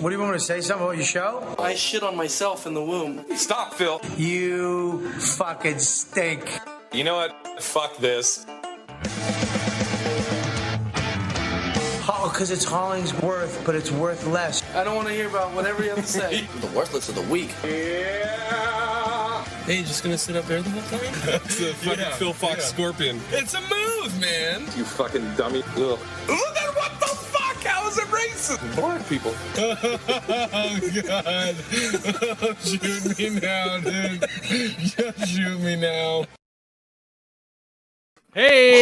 What do you want me to say? Something about your show? I shit on myself in the womb. Stop, Phil. You fucking stink. You know what? Fuck this. Oh, because it's Hollingsworth, but it's worth less. I don't want to hear about whatever you have to say. The worthless of the week. Yeah. Hey, you just gonna sit up there the whole time? It's a fucking Phil Fox scorpion. It's a move, man. You fucking dummy. Ugh. Well, then what the fuck? How is it racist? Black people. Oh, God. Oh, shoot me now, dude. Just shoot me now. Hey,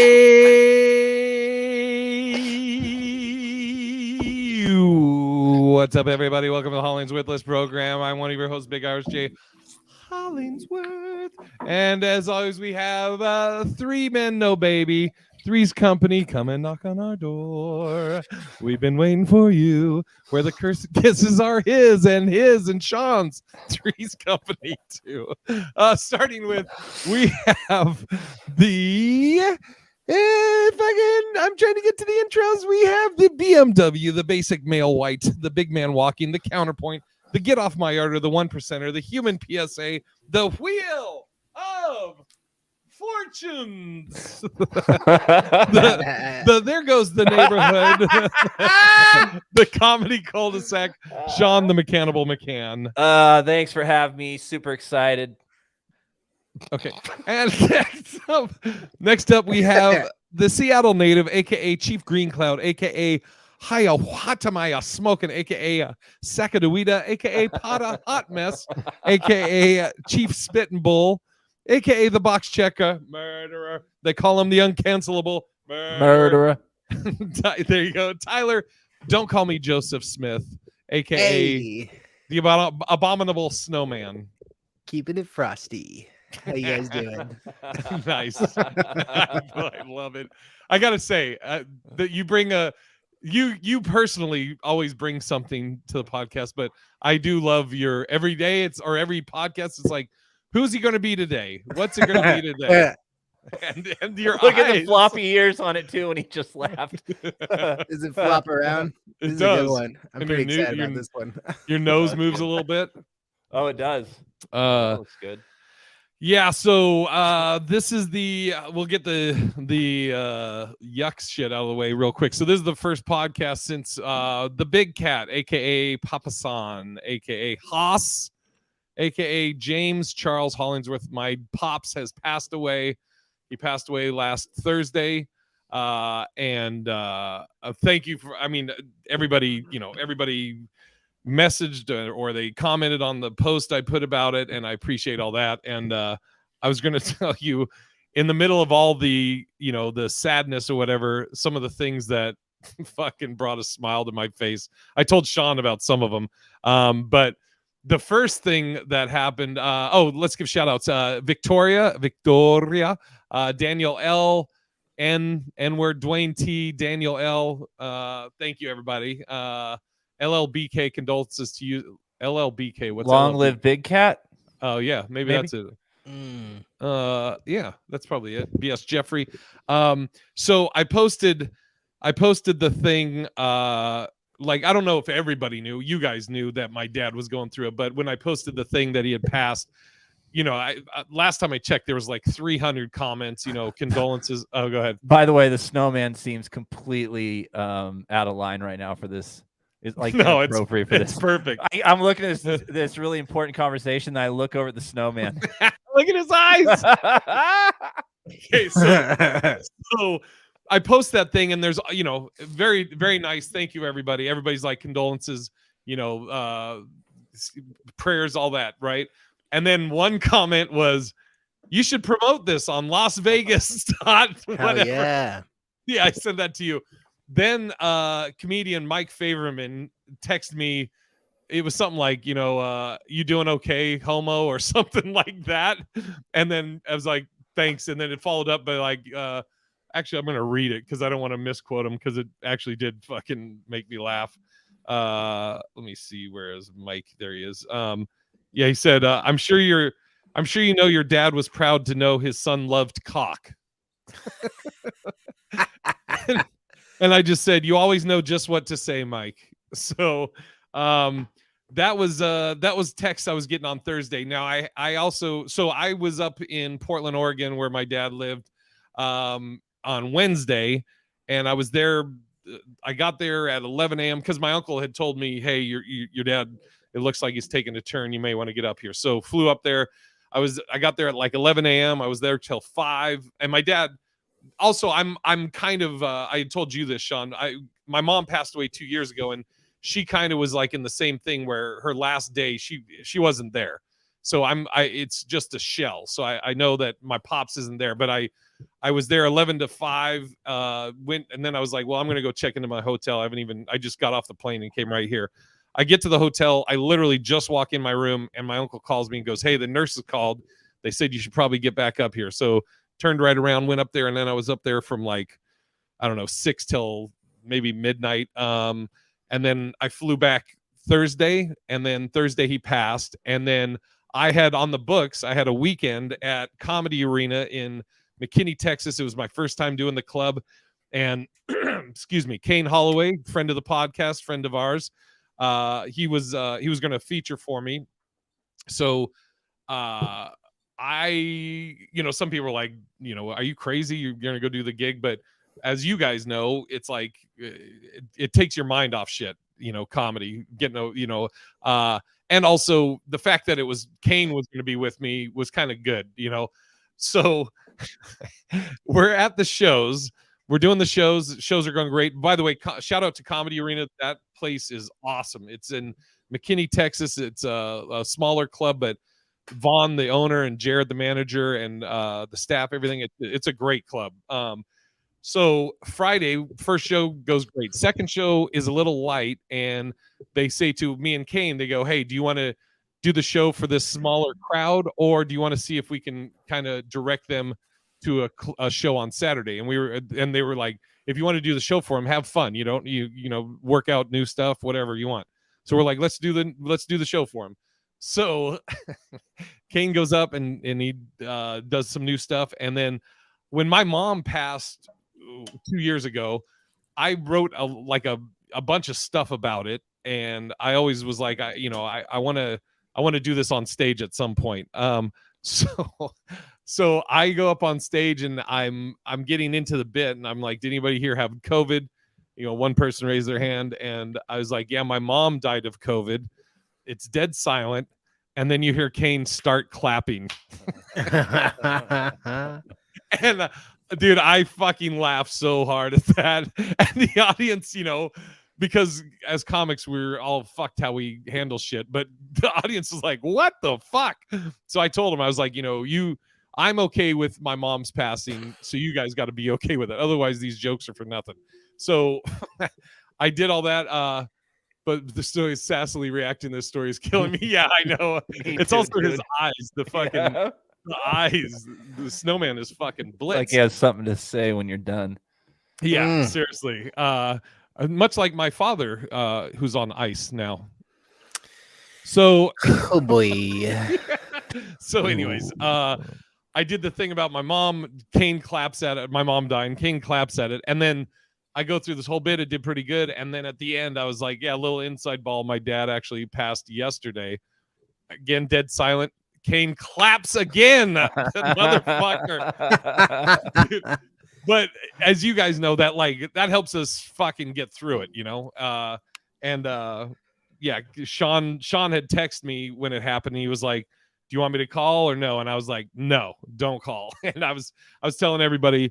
what's up, everybody? Welcome to the HollingsWorthless Program. I'm one of your hosts, Big Irish J. Hollingsworth. And as always, we have three men, no baby. Three's company. Come and knock on our door. We've been waiting for you. Where the kisses are his and Sean's. Three's company, too. Starting with, we have the... I'm trying to get to the intros. We have the BMW, the basic male white, the big man walking, the counterpoint, the get off my yard, or the 1%er, the human PSA, the wheel of fortunes. There goes the neighborhood. The comedy cul-de-sac. Sean the Mechanical McCann. Thanks for having me. Super excited. Okay, and next up we have the Seattle native, aka Chief Green Cloud, aka Hiawatha Smoking, aka Sacagawea, aka Pata Hot Mess, aka Chief Spittin' Bull, aka the Box Checker Murderer. They call him the Uncancelable Murderer. There you go, Tyler. Don't call me Joseph Smith, aka the Abominable Snowman. Keeping it frosty. How you guys doing? Nice. I love it. I gotta say that you bring you personally always bring something to the podcast, but I do love your every day every podcast. It's like, who's he going to be today? What's it going to be today? and your look eyes. At the floppy ears on it too when he just laughed. Does it flop around? It does. A good one. I'm pretty excited about this one. Your nose moves a little bit. Oh, it does. That looks good. Yeah, so this is we'll get the yucks shit out of the way real quick. So this is the first podcast since the Big Cat, aka Papa San, aka Haas, aka James Charles Hollingsworth. My pops has passed away. He passed away last Thursday. And thank you for, everybody messaged or they commented on the post I put about it, and I appreciate all that. And I was going to tell you, in the middle of all the the sadness or whatever, some of the things that fucking brought a smile to my face. I told Sean about some of them, but the first thing that happened, let's give shout outs. Victoria, Daniel L, N-word, Dwayne T, Daniel L, thank you everybody. LLBK, condolences to you. LLBK, what's long LLBK? Live Big Cat? Oh yeah, maybe that's it. Yeah, that's probably it. BS Jeffrey. So I posted the thing. Like, I don't know if everybody knew. You guys knew that my dad was going through it, but when I posted the thing that he had passed, I last time I checked, there was like 300 comments. Condolences. Oh, go ahead. By the way, the snowman seems completely out of line right now for this. It's like no, appropriate for this. It's perfect. I'm looking at this really important conversation. And I look over at the snowman. Look at his eyes. Okay, so I post that thing, and there's very, very nice. Thank you, everybody. Everybody's like condolences, prayers, all that, right? And then one comment was, "You should promote this on Las Vegas." Whatever. Yeah. Yeah, I sent that to you. Then comedian Mike Favorman texted me. It was something like, you doing okay, homo, or something like that. And then I was like, thanks. And then it followed up by like, actually, I'm going to read it because I don't want to misquote him because it actually did fucking make me laugh. Let me see. Where is Mike? There he is. Yeah, he said, I'm sure you know your dad was proud to know his son loved cock. And I just said, you always know just what to say, Mike. So That was text I was getting on Thursday. Now I also, so I was up in Portland, Oregon, where my dad lived, on Wednesday, and I was there. I got there at 11 a.m. because my uncle had told me, hey, your dad, it looks like he's taking a turn. You may want to get up here. So flew up there. I got there at like 11 a.m. I was there till 5. And my dad, also, I'm kind of, I had told you this, Sean. My mom passed away 2 years ago, and she kind of was like in the same thing where her last day, she wasn't there. So it's just a shell. So I know that my pops isn't there, but I was there 11 to 5, went, and then I was like, well, I'm going to go check into my hotel. I just got off the plane and came right here. I get to the hotel. I literally just walk in my room, and my uncle calls me and goes, hey, the nurses called. They said you should probably get back up here. So turned right around, went up there, and then I was up there from like, I don't know, 6 till maybe midnight. And then I flew back Thursday, and then Thursday he passed. And then I had on the books, I had a weekend at Comedy Arena in McKinney, Texas. It was my first time doing the club. And excuse me, Kane Holloway, friend of the podcast, friend of ours, he was going to feature for me. So some people are like, are you crazy? You're going to go do the gig? But as you guys know, it's like, it takes your mind off shit, comedy, and also the fact that Kane was going to be with me was kind of good, so we're at the shows. We're doing the shows. Shows are going great. By the way, shout out to Comedy Arena. That place is awesome. It's in McKinney, Texas. It's a smaller club, but Vaughn, the owner, and Jared, the manager, and the staff, everything. It's a great club. So Friday, first show goes great. Second show is a little light, and they say to me and Kane, they go, hey, do you want to do the show for this smaller crowd, or do you want to see if we can kind of direct them to a show on Saturday? And they were like, if you want to do the show for them, have fun. You work out new stuff, whatever you want. So we're like, let's do the show for him. So Kane goes up and he does some new stuff. And then when my mom passed 2 years ago, I wrote a bunch of stuff about it. And I always was like, I want to do this on stage at some point. So I go up on stage and I'm getting into the bit, and I'm like, did anybody here have COVID? One person raised their hand, and I was like, yeah, my mom died of COVID. It's dead silent. And then you hear Kane start clapping. And dude, I fucking laughed so hard at that. And the audience, because as comics, we're all fucked how we handle shit. But the audience was like, what the fuck? So I told him, I was like, I'm okay with my mom's passing, so you guys got to be okay with it. Otherwise, these jokes are for nothing. So I did all that. But the story is sassily reacting to this story is killing me. Yeah, I know. It's also his eyes. The fucking the eyes. The snowman is fucking blitzed. Like he has something to say when you're done. Yeah, seriously. Much like my father, who's on ice now. So oh boy. So anyways, I did the thing about my mom. Kane claps at it. My mom died. Kane claps at it. And then I go through this whole bit. It did pretty good. And then at the end, I was like, yeah, a little inside ball. My dad actually passed yesterday. Again, dead silent. Kane claps again. Motherfucker. Dude. But as you guys know, that helps us fucking get through it, yeah, Sean had texted me when it happened. He was like, do you want me to call or no? And I was like, no, don't call. And I was telling everybody,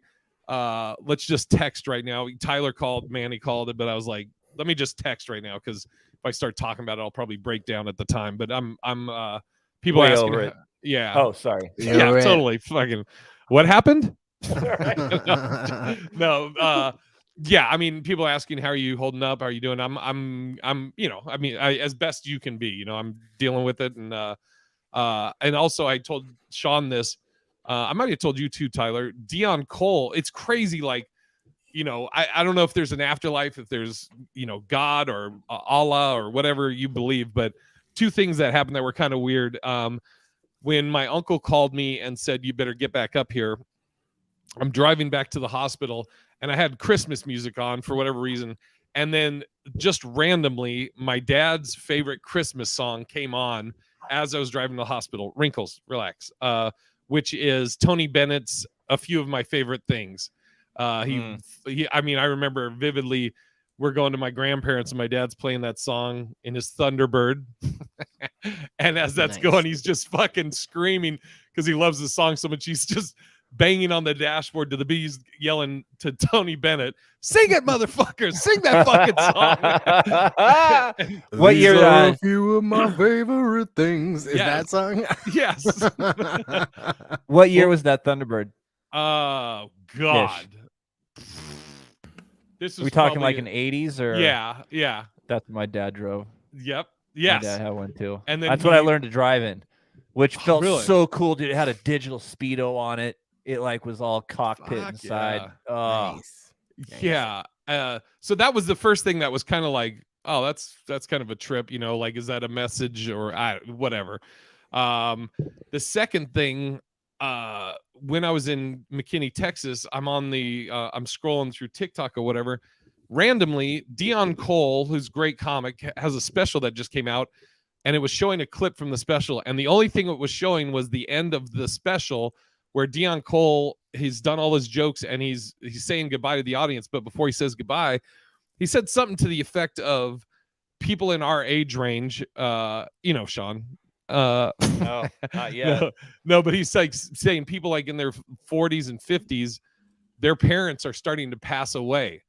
let's just text right now. Tyler called, Manny called it, but I was like, let me just text right now, because if I start talking about it, I'll probably break down at the time. But I'm people way asking over it. Yeah. Oh, sorry. Yeah, totally. Fucking what happened? No, yeah, I mean, people are asking, how are you holding up? How are you doing? I'm as best you can be, I'm dealing with it. And also I told Sean this, I might have told you too, Tyler. Dion Cole, it's crazy. Like, I don't know if there's an afterlife, if there's, God or Allah or whatever you believe, but two things that happened that were kind of weird. When my uncle called me and said, you better get back up here, I'm driving back to the hospital, and I had Christmas music on for whatever reason. And then just randomly, my dad's favorite Christmas song came on as I was driving to the hospital. Wrinkles, relax. Which is Tony Bennett's "A Few of My Favorite Things." I mean, I remember vividly. We're going to my grandparents and my dad's playing that song in his Thunderbird. And as that's going, he's just fucking screaming because he loves the song so much. He's just banging on the dashboard to the bees, yelling to Tony Bennett, "Sing it, motherfucker! Sing that fucking song!" What year? A few of my favorite things. Is that song? Yes. What year was that Thunderbird? Oh God. This was we talking like in 80s or? Yeah. That's what my dad drove. Yep. Yes. My dad had one too. And then that's what I learned to drive in, which felt really? so cool, dude. It had a digital speedo on it. It like was all cockpit inside. Yeah. Nice. Yeah. So that was the first thing that was kind of like, oh, that's kind of a trip, like, is that a message or whatever. The second thing, when I was in McKinney, Texas, I'm scrolling through TikTok or whatever. Randomly, Dion Cole, who's a great comic, has a special that just came out, and it was showing a clip from the special. And the only thing it was showing was the end of the special where Dion Cole, he's done all his jokes and he's saying goodbye to the audience. But before he says goodbye, he said something to the effect of people in our age range, Sean. No, not yet. No, but he's like saying people like in their 40s and 50s, their parents are starting to pass away,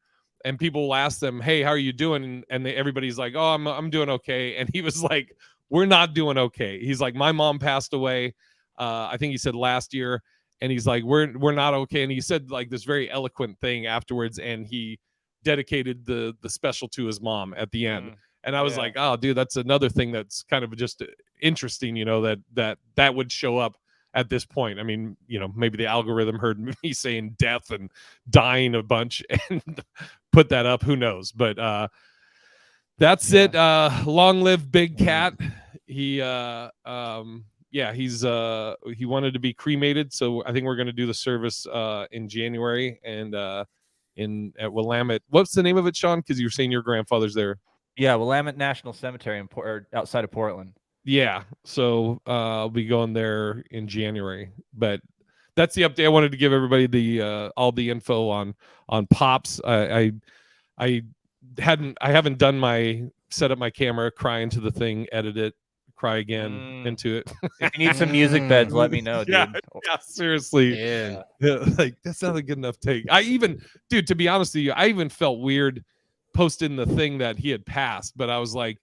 and people will ask them, "Hey, how are you doing?" And everybody's like, "Oh, I'm doing okay." And he was like, "We're not doing okay." He's like, "My mom passed away. I think he said last year," and he's like, "We're not okay." And he said like this very eloquent thing afterwards, and he dedicated the special to his mom at the end. And I was like, oh, dude, that's another thing that's kind of just interesting, that would show up at this point. I mean, maybe the algorithm heard me saying death and dying a bunch and put that up. Who knows? But that's it. Long live Big Cat. He wanted to be cremated, so I think we're going to do the service in January and at Willamette. What's the name of it, Sean? Because you were saying your grandfather's there. Yeah, Willamette National Cemetery outside of Portland. Yeah, so I'll be going there in January. But that's the update. I wanted to give everybody the all the info on Pops. I haven't done my set up my camera, cry into the thing, edit it, cry again into it. If you need some music beds, let me know, dude. Yeah, seriously. Yeah. Like that's not a good enough take. Dude, to be honest with you, I even felt weird posting the thing that he had passed, but I was like,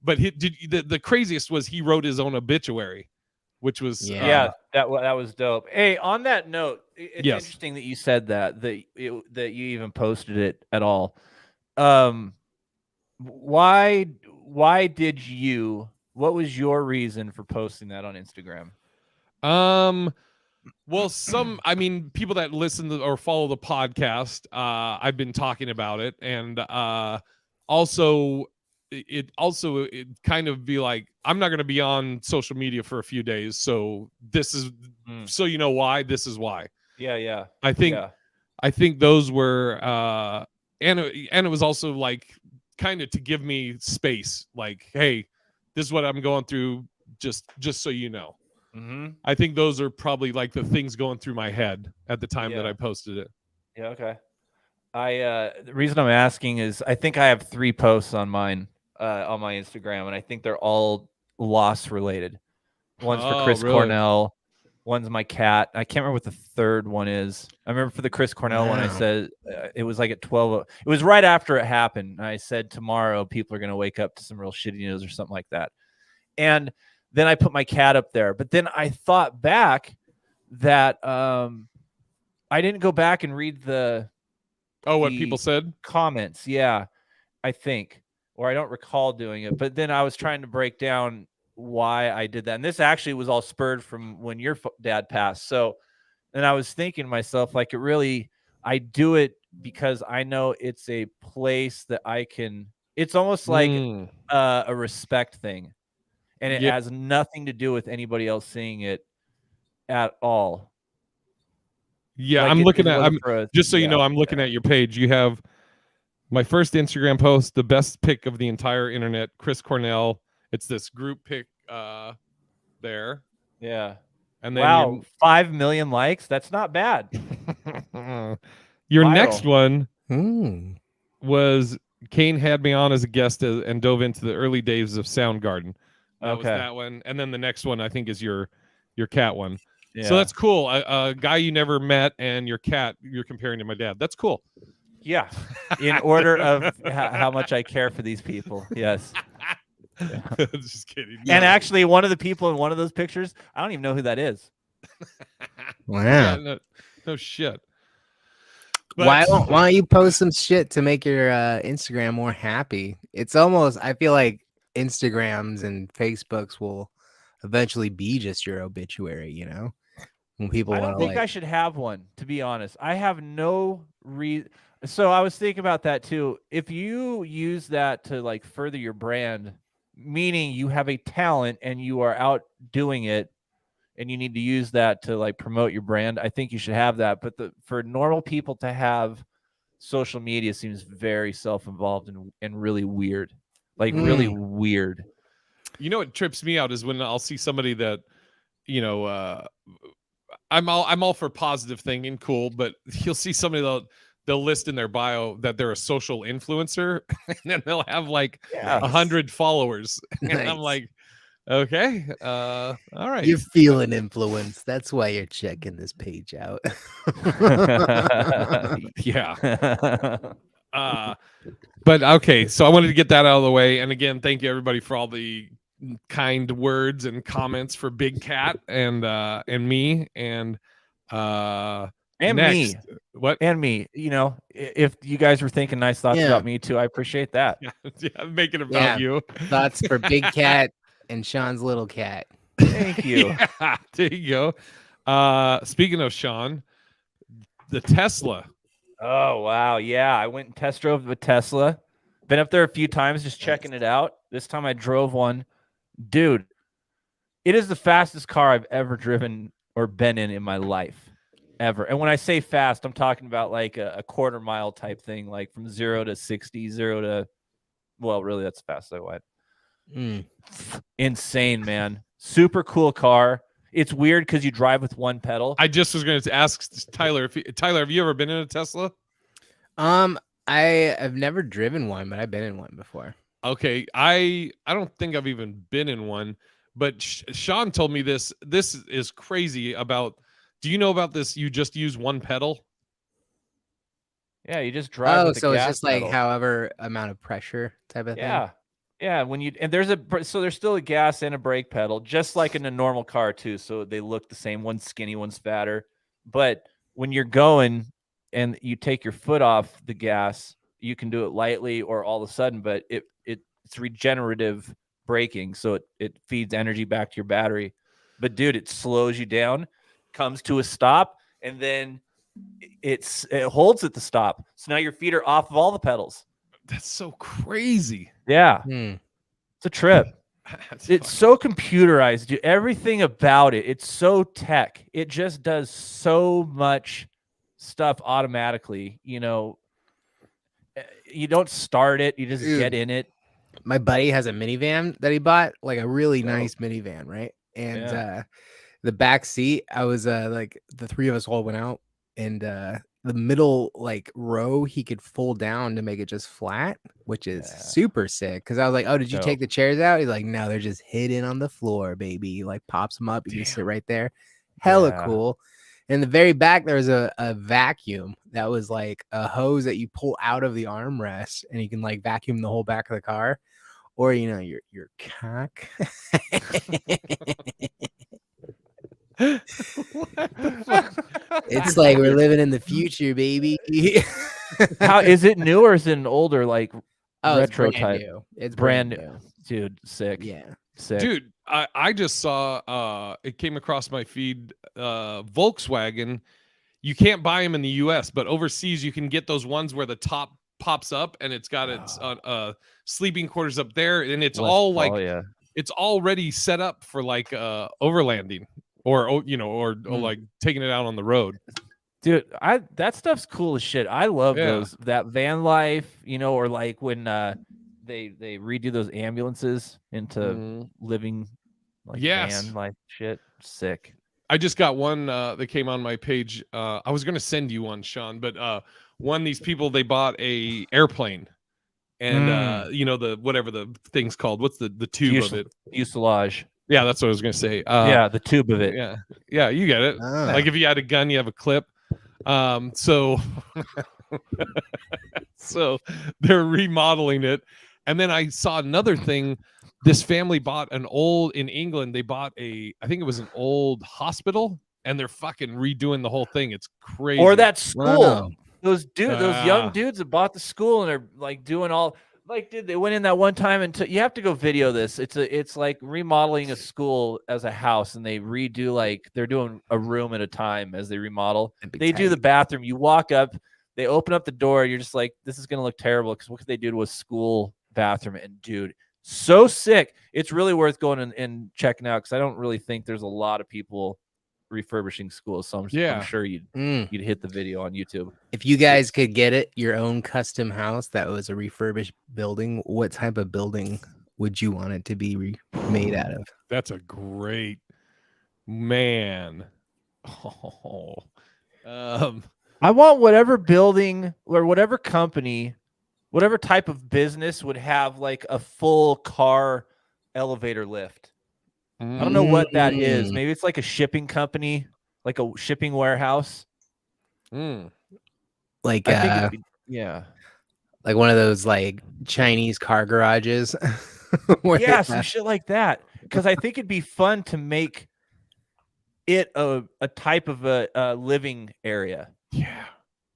the craziest was he wrote his own obituary, which was that was dope. Hey, on that note, it's interesting that you said that you even posted it at all. Why did you? What was your reason for posting that on Instagram? Well, people that listen to or follow the podcast, I've been talking about it, and it kind of be like, I'm not going to be on social media for a few days, so this is so you know why this is why. Yeah. I think those were and it was also like kind of to give me space, like, hey, this is what I'm going through, just so you know. I think those are probably like the things going through my head at the time that I posted it. Yeah. Okay. The reason I'm asking is I think I have 3 posts on mine, on my Instagram, and I think they're all loss related. One's for Chris Cornell. One's my cat. I can't remember what the third one is. I remember for the Chris Cornell one, I said it was like at 12. It was right after it happened. I said tomorrow people are going to wake up to some real shitty news or something like that. And then I put my cat up there. But then I thought back that I didn't go back and read what people said? Comments. Yeah, I think. Or I don't recall doing it. But then I was trying to break down why I did that. And this actually was all spurred from when your dad passed. So, and I was thinking to myself, like, I do it because I know it's a place that it's almost like a respect thing. And it has nothing to do with anybody else seeing it at all. Yeah, like I'm looking at. Just so you know, I'm looking at your page. You have My first Instagram post, the best pic of the entire internet, Chris Cornell. It's this group pic there. Yeah. And then wow, 5 million likes. That's not bad. your Viral. next one Mm. was Kane had me on as a guest and dove into the early days of Soundgarden. That was that one. And then the next one, I think, is your cat one. Yeah. So that's cool. A guy you never met and your cat you're comparing to my dad. That's cool. Yeah. In order of how much I care for these people. Yes. Yeah. Just kidding. And actually, one of the people in one of those pictures, I don't even know who that is. Wow. Yeah, no shit. But, Why don't you post some shit to make your Instagram more happy? It's almost, I feel like Instagrams and Facebooks will eventually be just your obituary, you know? When people I want don't to think I should have one, to be honest. I have no reason. So I was thinking about that too. If you use that to like further your brand, meaning you have a talent and you are out doing it and you need to use that to like promote your brand, I think you should have that. But for normal people to have social media seems very self-involved and really weird. Like really weird. You know what trips me out is when I'll see somebody that, you know, I'm all for positive thinking, cool, but you'll see somebody they'll list in their bio that they're a social influencer, and then they'll have like 100 followers, and I'm like, okay, all right. You're feeling influence. That's why you're checking this page out. Yeah. But okay, so I wanted to get that out of the way, and again, thank you everybody for all the kind words and comments for Big Cat and me and and next, me. What? And me. You know, if you guys were thinking nice thoughts about me too, I appreciate that. Yeah, make it about you. Thoughts for Big Cat and Sean's little cat. Thank you. Yeah, there you go. Speaking of Sean, the Tesla. Oh wow, yeah. I went and test drove the Tesla. Been up there a few times just checking it out. This time I drove one. Dude, it is the fastest car I've ever driven or been in my life. Ever. And when I say fast, I'm talking about like a quarter mile type thing, like from 0 to 60, 0 to, well, really, that's fast I went. Insane, man. Super cool car. It's weird because you drive with one pedal. I just was going to ask Tyler, Tyler, have you ever been in a Tesla? I've never driven one, but I've been in one before. Okay, I don't think I've even been in one, but Sean told me this. This is crazy about. Do you know about this? You just use one pedal. Yeah, you just drive. With the so it's gas just like pedal. however amount of pressure type of thing. Yeah. When you there's still a gas and a brake pedal, just like in a normal car too. So they look the same. One's skinny, one's fatter. But when you're going and you take your foot off the gas, you can do it lightly or all of a sudden. But it's regenerative braking, so it feeds energy back to your battery. But dude, it slows you down, comes to a stop, and then it holds at the stop. So now your feet are off of all the pedals. That's so crazy. Yeah. It's a trip. It's so computerized, dude. Everything about it. It's so tech. It just does so much stuff automatically. You know, you don't start it. You just get in it. My buddy has a minivan that he bought, like a really nice minivan, right? And the back seat, I was like the three of us all went out, and the middle like row he could fold down to make it just flat, which is super sick. Because I was like, "Oh, did you take the chairs out?" He's like, "No, they're just hidden on the floor, baby." He, like, pops them up, you can sit right there. Hella cool. In the very back, there was a vacuum that was like a hose that you pull out of the armrest, and you can like vacuum the whole back of the car, or you know your cock. It's like we're living in the future, baby. How is it new or is it an older like retro it's brand type? new. It's brand new, dude. Sick. Yeah, sick, dude. I just saw it came across my feed. Volkswagen, you can't buy them in the U.S., but overseas you can get those ones where the top pops up and it's got its sleeping quarters up there, and it's all like it's already set up for like overlanding or like taking it out on the road. Dude, that stuff's cool as shit. I love those, that van life, or like when they redo those ambulances into living like van life shit. Sick. I just got one that came on my page. I was gonna send you one, Sean, but these people, they bought a airplane, and the whatever the thing's called. What's the tube of it? Fuselage. Yeah, that's what I was gonna say. Yeah, the tube of it. Yeah, you get it. Like if you had a gun, you have a clip. So they're remodeling it, and then I saw another thing. This family bought in England. They bought I think it was an old hospital, and they're fucking redoing the whole thing. It's crazy. Or that school. Wow. Those young dudes that bought the school and are like doing all. Like, dude, they went in that one time and you have to go video this. It's like remodeling a school as a house, and they redo they're doing a room at a time as they remodel. They do the bathroom. You walk up, they open up the door. You're just like, this is gonna look terrible because what could they do to a school bathroom? And dude, so sick. It's really worth going and checking out because I don't really think there's a lot of people refurbishing schools, so I'm sure you'd hit the video on YouTube. If you guys could get your own custom house that was a refurbished building, what type of building would you want it to be made out of? That's a great man. I want whatever building or whatever company, whatever type of business would have like a full car elevator lift. I don't know what that is. Maybe it's like a shipping company, like a shipping warehouse. Like like one of those like Chinese car garages. Some shit like that. Because I think it'd be fun to make it a type of a living area. Yeah.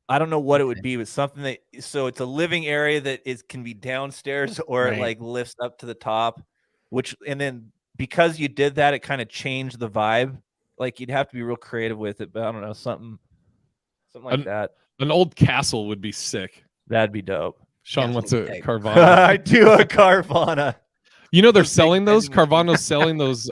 I don't know what it would be, but something so it's a living area that can be downstairs or it like lifts up to the top, and then because you did that, it kind of changed the vibe. Like you'd have to be real creative with it, but I don't know, something like that. An old castle would be sick. That'd be dope. Sean wants a Carvana. I do a Carvana. They're selling those. Carvana's selling those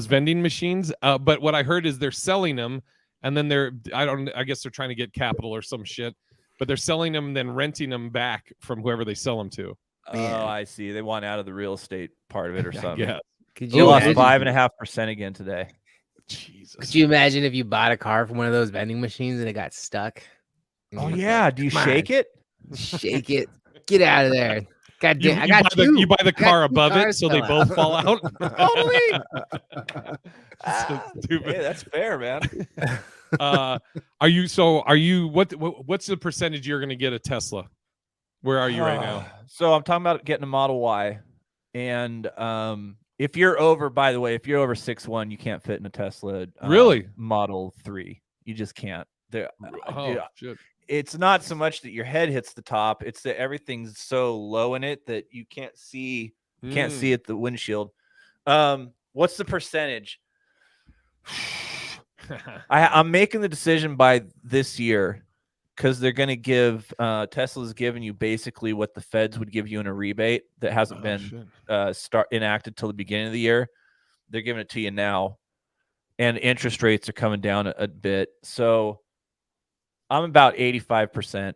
vending machines. But what I heard is they're selling them, and then I guess they're trying to get capital or some shit. But they're selling them, then renting them back from whoever they sell them to. Oh, I see. They want out of the real estate part of it or something. Yeah. You lost 5.5% again today. Jesus. Could you imagine if you bought a car from one of those vending machines and it got stuck? Oh yeah. Do you shake it? Shake it. Get out of there. God damn! I got you buy the car above it, so they both fall out. Totally. So stupid. Hey, that's fair, man. Are you? What's the percentage you're going to get a Tesla? Where are you right now? So I'm talking about getting a Model Y, and if you're over 6'1", you can't fit in a Tesla. Really? Model 3, you just can't. Shit. It's not so much that your head hits the top; it's that everything's so low in it that you can't see. Can't see at the windshield. What's the percentage? I'm making the decision by this year. Because they're going to give Tesla's giving you basically what the feds would give you in a rebate that hasn't been enacted till the beginning of the year. They're giving it to you now, and interest rates are coming down a bit. So I'm about 85%.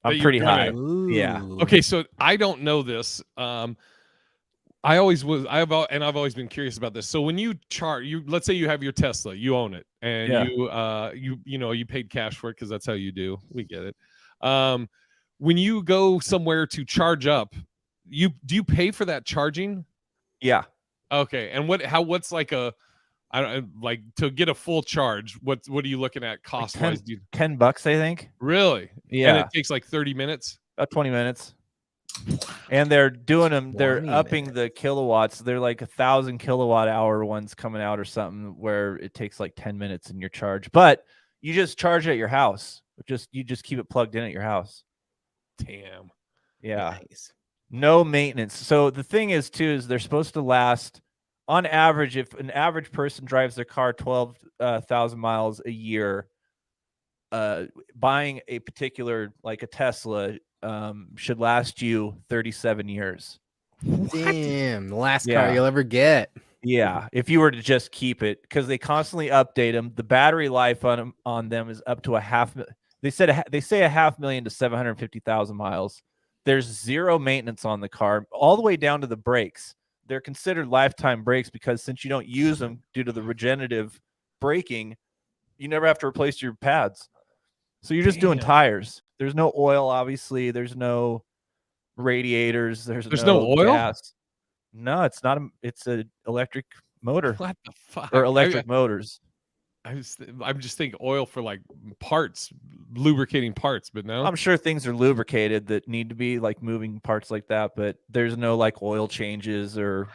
I'm pretty high. Yeah. Okay, so I don't know this. I've always been curious about this. So when you let's say you have your Tesla, you own it, and you paid cash for it because that's how you do. We get it. When you go somewhere to charge up, do you pay for that charging? Yeah. Okay. And what's like to get a full charge? What are you looking at cost wise? $10, I think. Really? Yeah. And it takes like 30 minutes. About 20 minutes. And they're doing them. They're upping the kilowatts. They're like 1,000 kilowatt hour ones coming out or something where it takes like 10 minutes in your charge. But you just charge it at your house. You just keep it plugged in at your house. Damn. Yeah. Nice. No maintenance. So the thing is too is they're supposed to last on average. If an average person drives their car 12,000 miles a year, buying a particular like a Tesla should last you 37 years. Damn, the last car you'll ever get. Yeah, if you were to just keep it, because they constantly update them. The battery life on them is up to a half. They say 500,000 to 750,000 miles. There's zero maintenance on the car, all the way down to the brakes. They're considered lifetime brakes because since you don't use them due to the regenerative braking, you never have to replace your pads. So you're just doing tires. There's no oil, obviously. There's no radiators. There's no oil. Gas. No, it's not. It's an electric motor. What the fuck? Or electric motors. I'm just thinking oil for like parts, lubricating parts, but no. I'm sure things are lubricated that need to be like moving parts like that, but there's no like oil changes or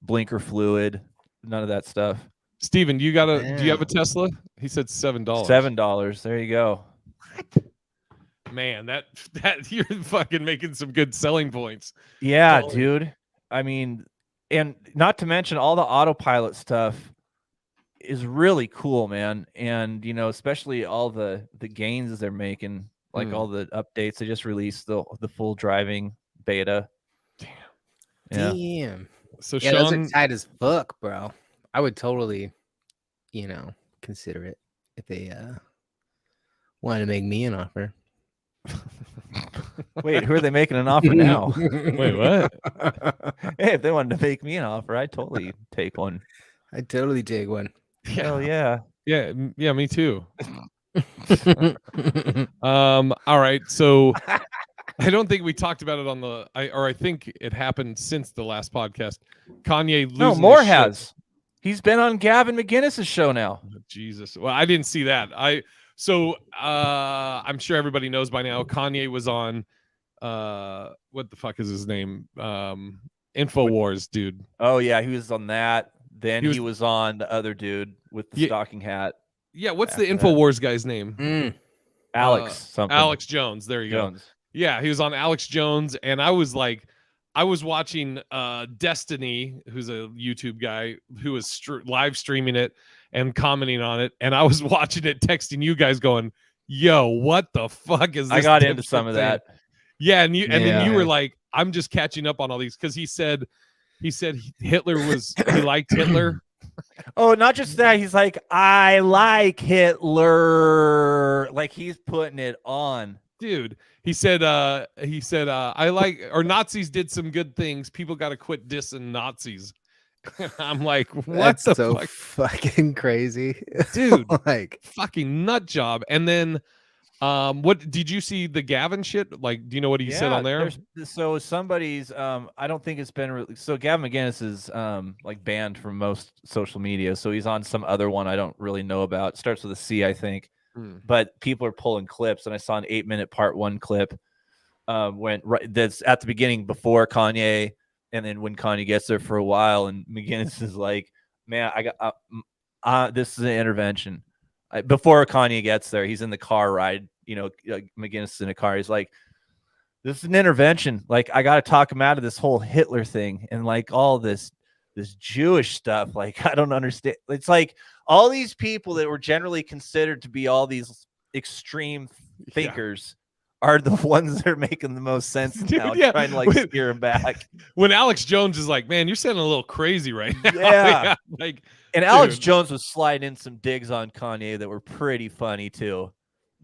blinker fluid, none of that stuff. Steven, do you have a Tesla? He said $7. $7. There you go. What? Man, that you're fucking making some good selling points. Yeah, dude. I mean, and not to mention all the autopilot stuff is really cool, man. And especially all the gains they're making, like all the updates. They just released the full driving beta. Damn. So yeah, those are tight as fuck, bro. I would totally, consider it if they wanted to make me an offer. Wait, who are they making an offer now? Wait, what? Hey, if they wanted to make me an offer, I'd totally take one. I'd totally take one. Hell yeah. Yeah, me too. All right. So I don't think we talked about it I think it happened since the last podcast. Kanye losing No, more has. He's been on Gavin McInnes' show now. Oh, Jesus. Well, I didn't see that. I'm sure everybody knows by now. Kanye was on what the fuck is his name? InfoWars, dude. Oh yeah, he was on that. Then he was on the other dude with the stocking hat. Yeah, what's the InfoWars guy's name? Alex something. Alex Jones. There you go. Yeah, he was on Alex Jones, and I was watching Destiny, who's a YouTube guy who was live streaming it and commenting on it, and I was watching it, texting you guys, going, "Yo, what the fuck is this?" I got into some of that. Yeah, and then you were like, "I'm just catching up on all these," because he said Hitler he liked Hitler. Oh, not just that. He's like, I like Hitler. Like he's putting it on. Dude, he said, I like, or Nazis did some good things. People got to quit dissing Nazis. I'm like, what? That's the so fuck? Fucking crazy, dude. Like fucking nut job. And then, what did you see the Gavin shit? Like, do you know what he said on there? So somebody's, I don't think it's been so Gavin McInnes is like banned from most social media. So he's on some other one I don't really know about. It starts with a C, I think. But people are pulling clips, and I saw an 8-minute part 1 clip that's at the beginning before Kanye, and then when Kanye gets there for a while, and McGinnis is like, "Man, I got this is an intervention." Before Kanye gets there, he's in the car ride. McGinnis is in a car. He's like, "This is an intervention. Like, I got to talk him out of this whole Hitler thing and like all this Jewish stuff. Like, I don't understand. It's like all these people that were generally considered to be all these extreme thinkers are the ones that are making the most sense now, trying to like steer him back. When Alex Jones is like, "Man, you're sounding a little crazy right now." Yeah. Like, and Alex Jones was sliding in some digs on Kanye that were pretty funny too.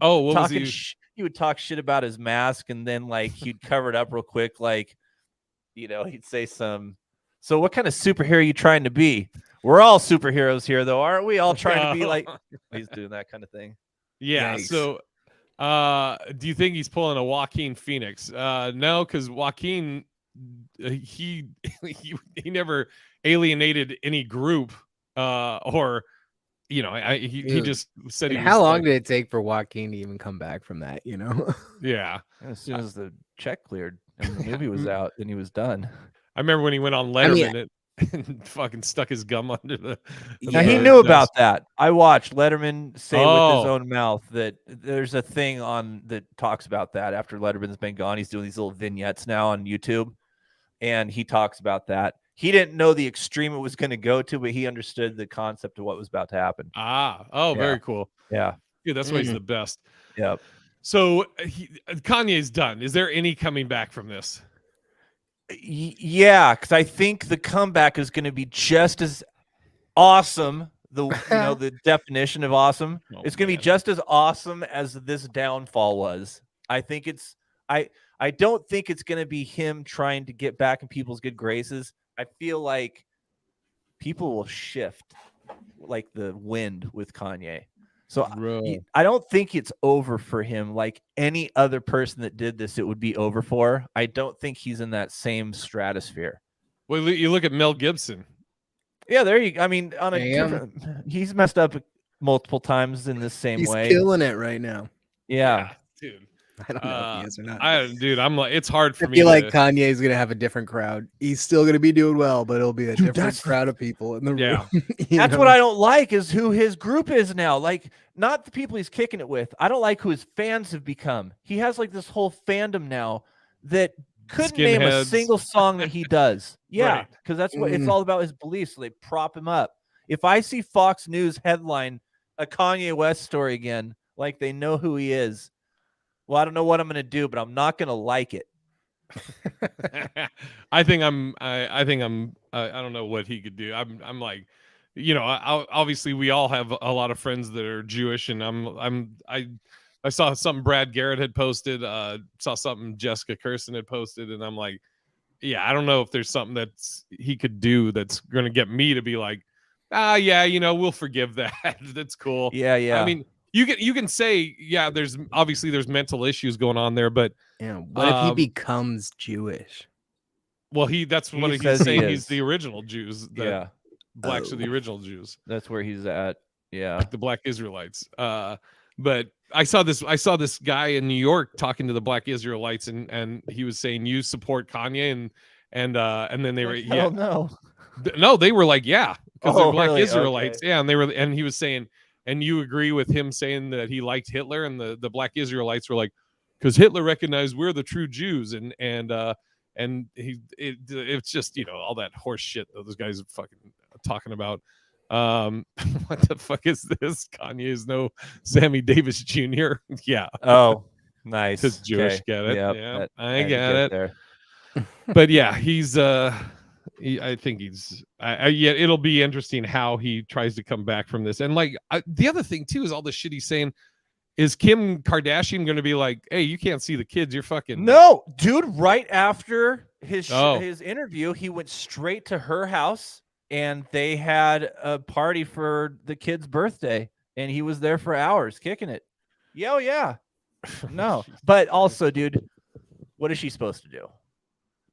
Oh, what was he? He would talk shit about his mask, and then like he'd cover it up real quick, like he'd say some. So what kind of superhero are you trying to be? We're all superheroes here, though, aren't we? All trying to be like. He's doing that kind of thing. Yeah. Yikes. So, do you think he's pulling a Joaquin Phoenix? No, because Joaquin, he never alienated any group, or he just said he. How long did it take for Joaquin to even come back from that? Yeah. As soon as the check cleared and the movie was out, then he was done. I remember when he went on Letterman and fucking stuck his gum under the. Now he knew about that. I watched Letterman say with his own mouth that there's a thing on that talks about that after Letterman's been gone. He's doing these little vignettes now on YouTube, and he talks about that. He didn't know the extreme it was going to go to, but he understood the concept of what was about to happen. Very cool. Yeah. Dude, that's why he's the best. Yep. So Kanye's done. Is there any coming back from this? Yeah, because I think the comeback is going to be just as awesome. The definition of awesome. It's going to be just as awesome as this downfall was. I think it's I don't think it's going to be him trying to get back in people's good graces. I feel like people will shift like the wind with Kanye. So I don't think it's over for him like any other person that did this, it would be over for. I don't think he's in that same stratosphere. Well, you look at Mel Gibson. Yeah, there you. I mean, on a different, he's messed up multiple times in the same way. He's killing it right now. Yeah, dude. I don't know if he is or not. I'm like, it's hard for I me. feel like Kanye's gonna have a different crowd. He's still gonna be doing well, but it'll be a different crowd of people in the room. That's what I don't like is who his group is now. Like, not the people he's kicking it with. I don't like who his fans have become. He has like this whole fandom now that couldn't name a single song that he does. Yeah, because that's what it's all about, his beliefs. So they prop him up. If I see Fox News headline a Kanye West story again, like they know who he is, well, I don't know what I'm going to do, but I'm not going to like it. I don't know what he could do. I'm like, obviously we all have a lot of friends that are Jewish, and I saw something Brad Garrett had posted, saw something Jessica Kirsten had posted, and I'm like, yeah, I don't know if there's something that's he could do that's going to get me to be like, we'll forgive that. That's cool. Yeah. I mean, you can say, yeah, there's mental issues going on there, but what if he becomes Jewish? Well, that's what he's saying. He's the original Jews. Blacks are the original Jews. That's where he's at. Yeah, like the Black Israelites. But I saw this guy in New York talking to the Black Israelites, and he was saying, you support Kanye, and then they were no, they were like, yeah, because they're Black Israelites. Okay. Yeah, and he was saying, and you agree with him saying that he liked Hitler, and the Black Israelites were like, because Hitler recognized we're the true Jews, and it's just all that horse shit that those guys are fucking talking about. What the fuck is this? Kanye is no Sammy Davis Jr. Yeah. Oh, nice. Because Jewish, okay. Get it? Yep, yeah, I get it. There. But yeah, he's I think he's it'll be interesting how he tries to come back from this. And like the other thing too is all the shit he's saying. Is Kim Kardashian going to be like, hey, you can't see the kids, you're fucking no, dude? Right after his interview, he went straight to her house and they had a party for the kid's birthday, and he was there for hours kicking it. Yeah. No, but also, dude, what is she supposed to do?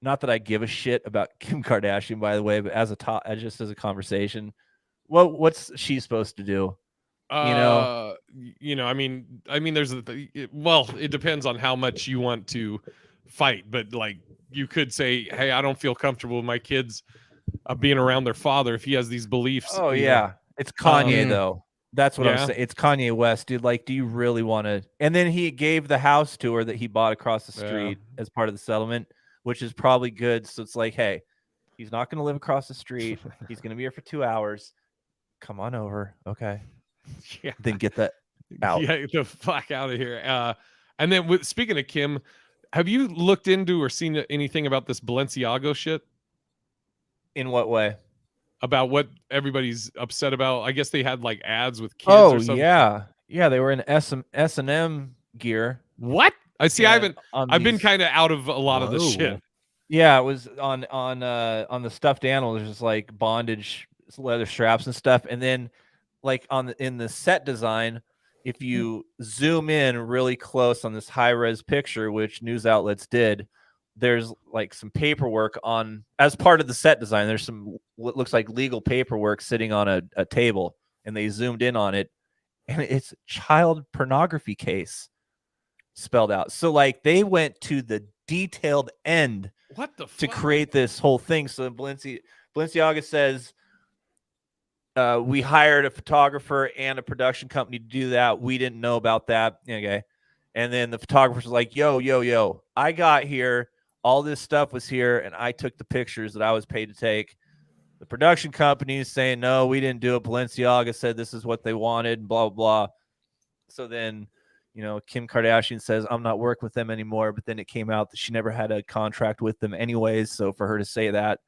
Not that I give a shit about Kim Kardashian, by the way, but just as a conversation, what's she supposed to do? I mean, it depends on how much you want to fight, but like you could say, hey, I don't feel comfortable with my kids being around their father if he has these beliefs. Oh yeah, it's Kanye though. That's what I'm saying. It's Kanye West, dude. Like, do you really want to? And then he gave the house to her that he bought across the street as part of the settlement, which is probably good. So it's like, hey, he's not going to live across the street. He's going to be here for 2 hours. Come on over, okay? Yeah. Then get that out. Yeah, get the fuck out of here. And then speaking of Kim, have you looked into or seen anything about this Balenciaga shit? In what way? About what everybody's upset about? I guess they had like ads with kids. Oh, or something. Yeah, they were in S&M gear. What? I see. I've been kind of out of a lot of the shit. Yeah, it was on the stuffed animals, just like bondage leather straps and stuff, and then like in the set design, if you zoom in really close on this high-res picture, which news outlets did, there's like some paperwork as part of the set design. There's some what looks like legal paperwork sitting on a table, and they zoomed in on it, and it's child pornography case spelled out. So like they went to the detailed end to create this whole thing. So Balenciaga says, we hired a photographer and a production company to do that. We didn't know about that. Okay. And then the photographer's like, yo, I got here. All this stuff was here, and I took the pictures that I was paid to take. The production company is saying, no, we didn't do it. Balenciaga said this is what they wanted, blah, blah, blah. So then Kim Kardashian says, I'm not working with them anymore. But then it came out that she never had a contract with them anyways. So for her to say that,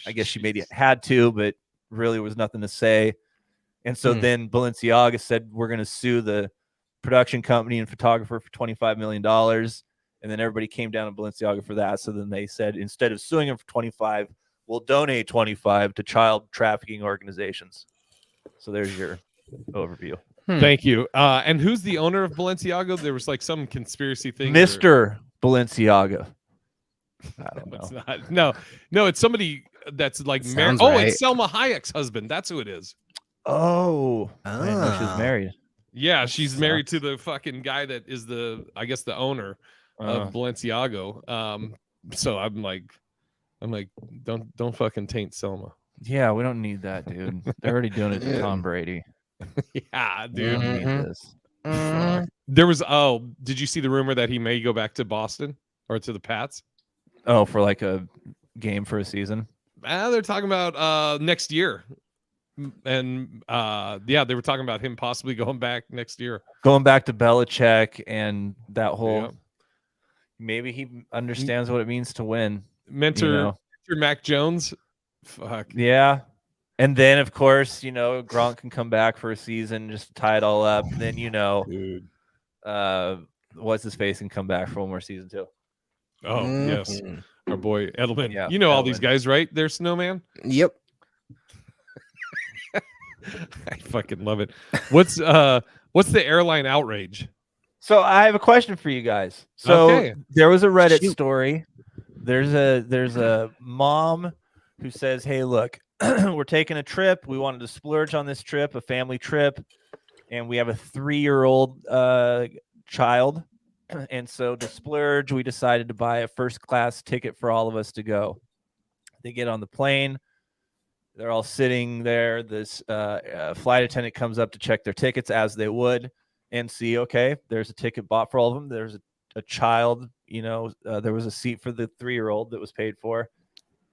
I guess she maybe had to, but really was nothing to say. And so then Balenciaga said, we're going to sue the production company and photographer for $25 million. And then everybody came down on Balenciaga for that. So then they said, instead of suing him for 25, we'll donate 25 to child trafficking organizations. So there's your overview. Thank you. And who's the owner of Balenciaga? There was like some conspiracy thing. Mr. Balenciaga. I don't know. It's not. No, it's somebody that's like married. Sounds Oh, right. it's Selma Hayek's husband. That's who it is. Oh, I didn't know she was married. Yeah, she's married to the fucking guy that is the owner of Balenciaga. So I'm like, don't fucking taint Selma. Yeah, we don't need that, dude. They're already doing it to Tom Brady. Yeah, We dude. don't need this. There was did you see the rumor that he may go back to Boston or to the Pats? Oh, for like a game for a season? They're talking about next year. And they were talking about him possibly going back next year. Going back to Belichick and that whole maybe he understands what it means to win. Mentor Mac Jones. Fuck. Yeah. And then of course, Gronk can come back for a season just to tie it all up. Then Dude. What's his face can come back for one more season too. Oh, yes. Our boy Edelman. Yeah, all these guys, right? They're Snowman. Yep. I fucking love it. What's the airline outrage? So I have a question for you guys. So there was a Reddit Shoot. story. There's a mom who says, "Hey, look, we're taking a trip. We wanted to splurge on this trip, a family trip, and we have a 3-year-old child. And so to splurge, we decided to buy a first-class ticket for all of us to go." They get on the plane. They're all sitting there. This flight attendant comes up to check their tickets as they would and see, okay, there's a ticket bought for all of them. There's a child, there was a seat for the 3-year-old that was paid for.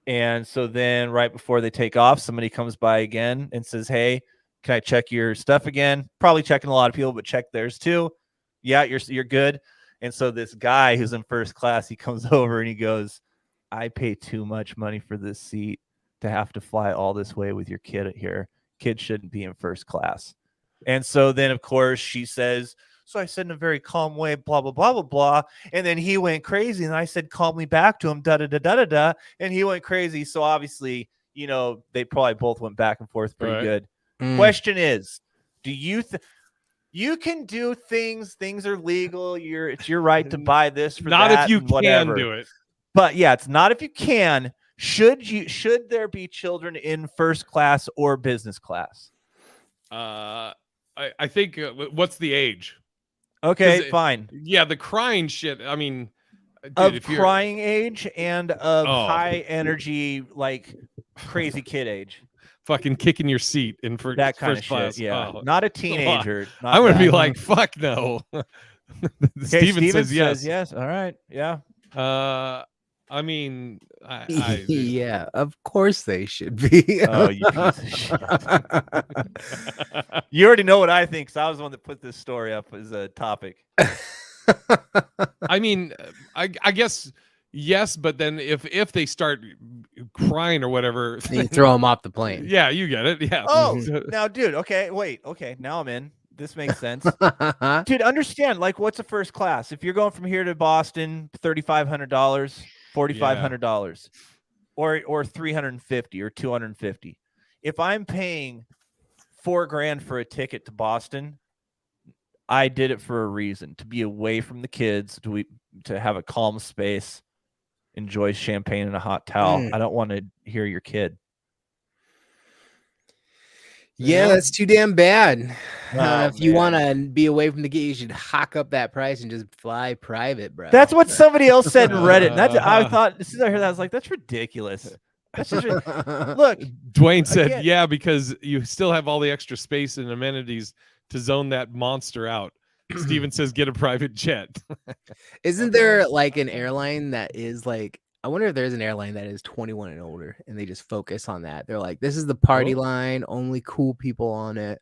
And so then right before they take off, somebody comes by again and says, "Hey, can I check your stuff again?" Probably checking a lot of people, but check theirs too. Yeah, you're good. And so this guy who's in first class, he comes over and he goes, "I pay too much money for this seat to have to fly all this way with your kid here. Kids shouldn't be in first class." And so then, of course, she says, so I said in a very calm way, blah, blah, blah, blah, blah. And then he went crazy. And I said calmly back to him, da, da, da, da, da, da. And he went crazy. So obviously, they probably both went back and forth pretty good. Question is, do you you can do things are legal, it's your right to buy this for not that, if you whatever. can do it. But yeah, it's not if you can. Should there be children in first class or business class? I think what's the age? Okay, fine. Yeah, the crying shit. I mean, dude, Of crying age and of high energy, like crazy kid age. Fucking kicking your seat in That kind first of class. shit. Yeah, Oh, not a teenager. Not I'm gonna that. be like, fuck no. Steven says yes. Yes. All right. Yeah. I mean, yeah, of course they should be. Oh, you piece of shit. You already know what I think, because I was the one that put this story up as a topic. I mean, I guess yes, but then if they start crying or whatever, You throw them off the plane. yeah, you get it. Yeah. Oh, now, dude. Okay, wait. Okay, now I'm in. This makes sense. Dude, understand, like, what's a first class? If you're going from here to Boston, $3,500, $4,500, or $350 or $250. If I'm paying $4,000 for a ticket to Boston, I did it for a reason, to be away from the kids, to have a calm space, enjoy champagne and a hot towel. I don't want to hear your kid. Yeah, that's too damn bad. If you man. want to be away from the gate, you should hawk up that price and just fly private, bro. That's what somebody else said in Reddit. And I thought, as soon as I heard that, I was like, that's ridiculous. That's just look. Dwayne said, Again. yeah, because you still have all the extra space and amenities to zone that monster out. Steven says, get a private jet. Isn't there like an airline that is like, I wonder if there's an airline that is 21 and older and they just focus on that. They're like, this is the party line, only cool people on it.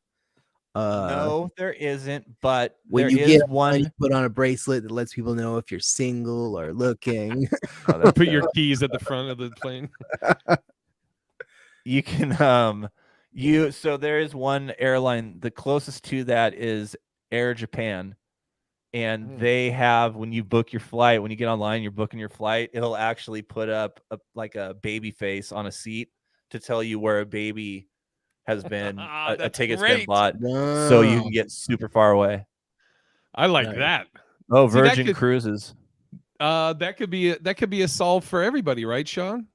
No, there isn't. But when there you is get one. you put on a bracelet that lets people know if you're single or looking. Oh, Put your keys at the front of the plane. You can so there is one airline. The closest to that is Air Japan. And they have, when you book your flight, when you get online, you're booking your flight, it'll actually put up like a baby face on a seat to tell you where a baby has been, a ticket's been bought, so you can get super far away. I like that. Oh, Virgin Cruises. That could be a solve for everybody, right, Sean?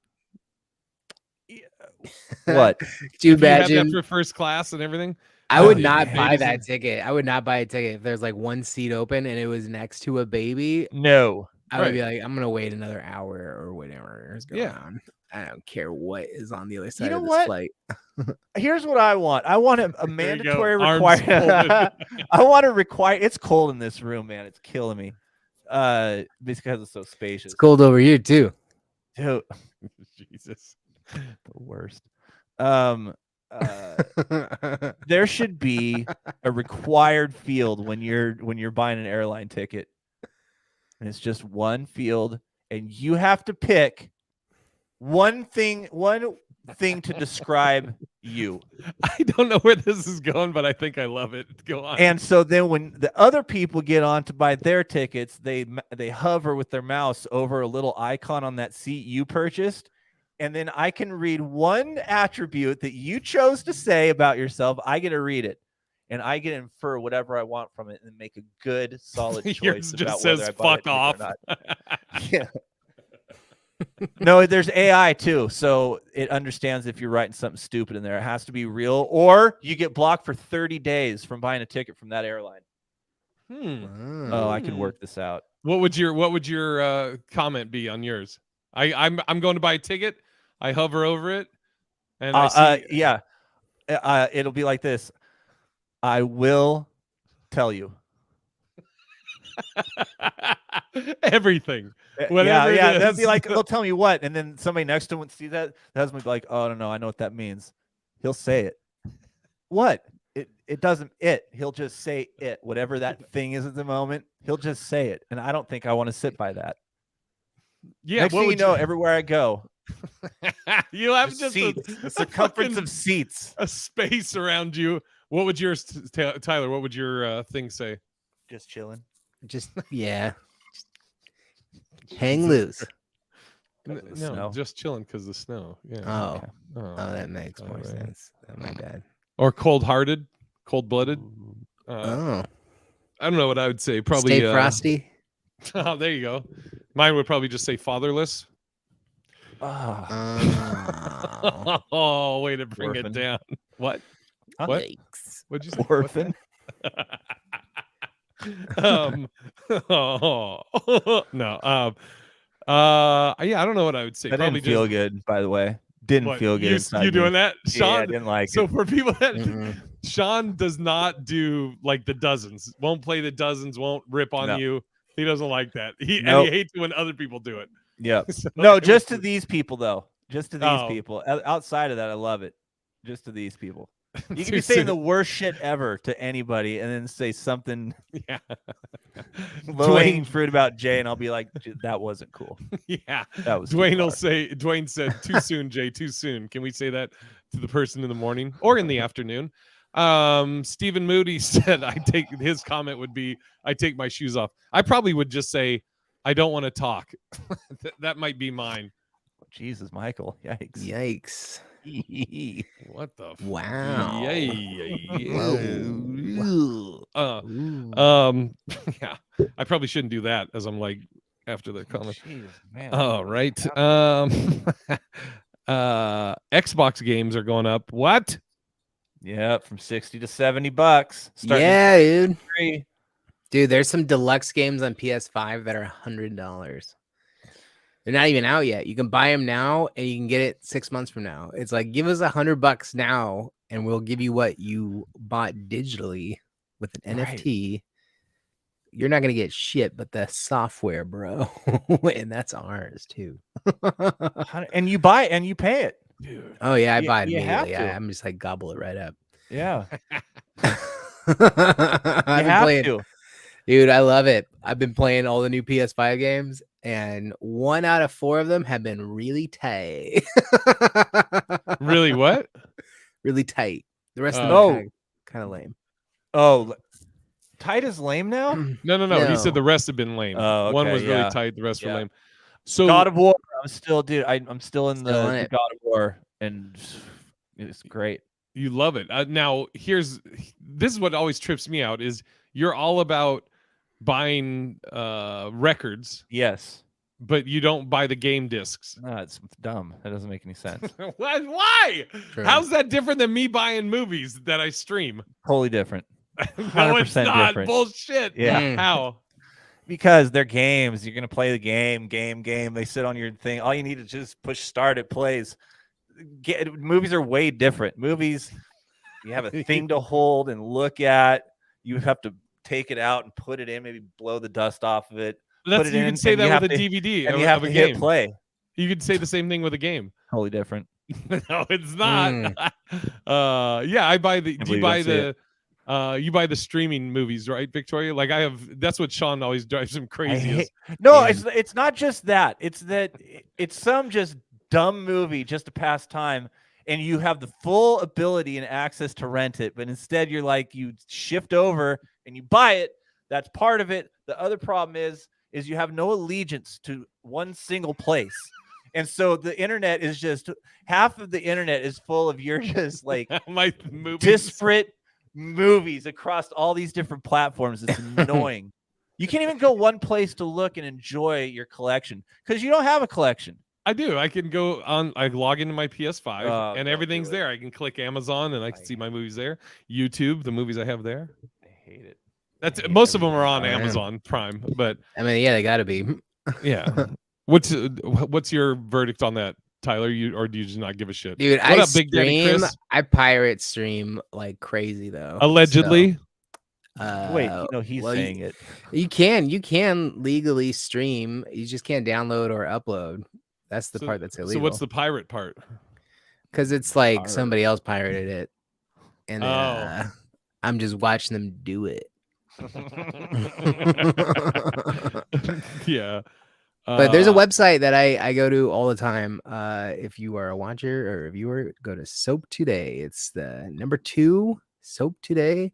What? Do you imagine have that for first class and everything? I would not buy that ticket. I would not buy a ticket if there's like one seat open and it was next to a baby. No. I would be like, I'm gonna wait another hour or whatever is going Yeah. on. I don't care what is on the other side know of this what? flight. Here's what I want. I want a mandatory Arms requirement. I want to require. It's cold in this room, man. It's killing me. Because it's so spacious. It's cold over here too. Dude. Jesus. The worst. There should be a required field when you're buying an airline ticket, and it's just one field, and you have to pick one thing to describe you. I don't know where this is going, but I think I love it. Go on. And so then when the other people get on to buy their tickets, they hover with their mouse over a little icon on that seat you purchased. And then I can read one attribute that you chose to say about yourself. I get to read it, and I get to infer whatever I want from it and make a good, solid choice. Yours about just whether says I buy "fuck off." Or not. Yeah. No, there's AI too, so it understands if you're writing something stupid in there. It has to be real, or you get blocked for 30 days from buying a ticket from that airline. Oh, I can work this out. What would your comment be on yours? I'm going to buy a ticket. I hover over it, and I see. Yeah, it'll be like this. I will tell you everything. Whatever. Yeah. That'd be like, they'll tell me what, and then somebody next to him would see that. The husband would be like, "Oh no, I know what that means." He'll say it. What? It doesn't. He'll just say it. Whatever that thing is at the moment, he'll just say it, and I don't think I want to sit by that. Yeah. Next thing you know, everywhere I go, you have just the circumference of seats, a space around you. What would yours, Tyler? What would your thing say? Just chilling. Just hang loose. No, just chilling because the snow. Yeah. Oh, okay. oh, that makes more sense. Oh, my bad. Or cold-hearted, cold-blooded. Oh, I don't know what I would say. Probably stay frosty. Oh, there you go. Mine would probably just say fatherless. Oh, way to bring Orphan. it down. What? Huh? What? Yikes. What'd you say? Orphan. No. Yeah, I don't know what I would say. That Probably didn't feel just, good, by the way. Didn't what, feel good. You inside doing me. that, Sean? Yeah, I didn't like so it. for people that Sean does not do like the dozens, won't play the dozens, won't rip on you. He doesn't like that. And he hates when other people do it. Yeah. So No, just to these people though. Just to these Oh. people. Outside of that, I love it. Just to these people. You can Too be saying soon. the worst shit ever to anybody, and then say something Yeah. low-hanging fruit about Jay, and I'll be like, "That wasn't cool." Yeah. That was too Dwayne will far. say, Dwayne said, too soon, Jay, too soon. Can we say that to the person in the morning or in the afternoon? Stephen Moody said, his comment would be, I take my shoes off. I probably would just say, I don't want to talk. That might be mine. Jesus, Michael. Yikes. Yikes. What the? Wow. Yeah. I probably shouldn't do that as I'm like after the comment. Jesus, man. Oh, right. Xbox games are going up. What? Yeah, from $60 to $70. Yeah, dude. Free. Dude, there's some deluxe games on PS5 that are $100. They're not even out yet. You can buy them now, and you can get it 6 months from now. It's like, give us $100 now, and we'll give you what you bought digitally with an NFT. You're not gonna get shit, but the software, bro, and that's ours too. And you buy it and you pay it. Dude. Oh yeah, I buy it you have immediately. to. I'm just like gobble it right up. Yeah. I've been playing, dude. I love it. I've been playing all the new PS5 games, and 1 out of 4 of them have been really tight. Really, what? Really tight. The rest of them kind of lame. Oh, tight is lame now? No. He said the rest have been lame. Oh, okay, one was really tight, the rest were lame. So God of War, I'm still, dude. I'm still in the it. God of War, and it's great. You love it. Now, this is what always trips me out is you're all about buying records. Yes. But you don't buy the game discs. No, it's dumb. That doesn't make any sense. Why? True. How's that different than me buying movies that I stream? Totally different. 100% No, it's not. different. Bullshit. Yeah. How? Because they're games. You're gonna play the game. They sit on your thing. All you need to just push start. It plays. Movies are way different. Movies, you have a thing to hold and look at. You have to take it out and put it in. Maybe blow the dust off of it. You can say that with a DVD and you have of to a hit game. play. You could say the same thing with a game. Totally different. No, it's not. Yeah, I buy the. Do you buy the? You buy the streaming movies, right, Victoria? Like I have. That's what Sean always drives him crazy. It's not just that. It's that it's some just dumb movie just to pass time, and you have the full ability and access to rent it, but instead you're like you shift over and you buy it. That's part of it. The other problem is you have no allegiance to one single place. And so the internet is just half of the internet is full of your just like my movies. Disparate movies across all these different platforms. It's annoying. You can't even go one place to look and enjoy your collection because you don't have a collection. I do. I can go on. I log into my PS5 and everything's there. I can click Amazon and I can see my movies there. YouTube, the movies I have there. I hate it. Most of them are on Amazon Prime, but I mean, yeah, they got to be. Yeah. What's your verdict on that, Tyler? Or do you just not give a shit? Dude, what up, Big Daddy Chris? I pirate stream like crazy though. Allegedly. So, wait, he's saying it. You can legally stream. You just can't download or upload. That's the part that's illegal. So what's the pirate part? Because it's like somebody else pirated it, and I'm just watching them do it. Yeah. But there's a website that I go to all the time. If you are a watcher or a viewer, go to Soap Today. It's the number 2 Soap Today,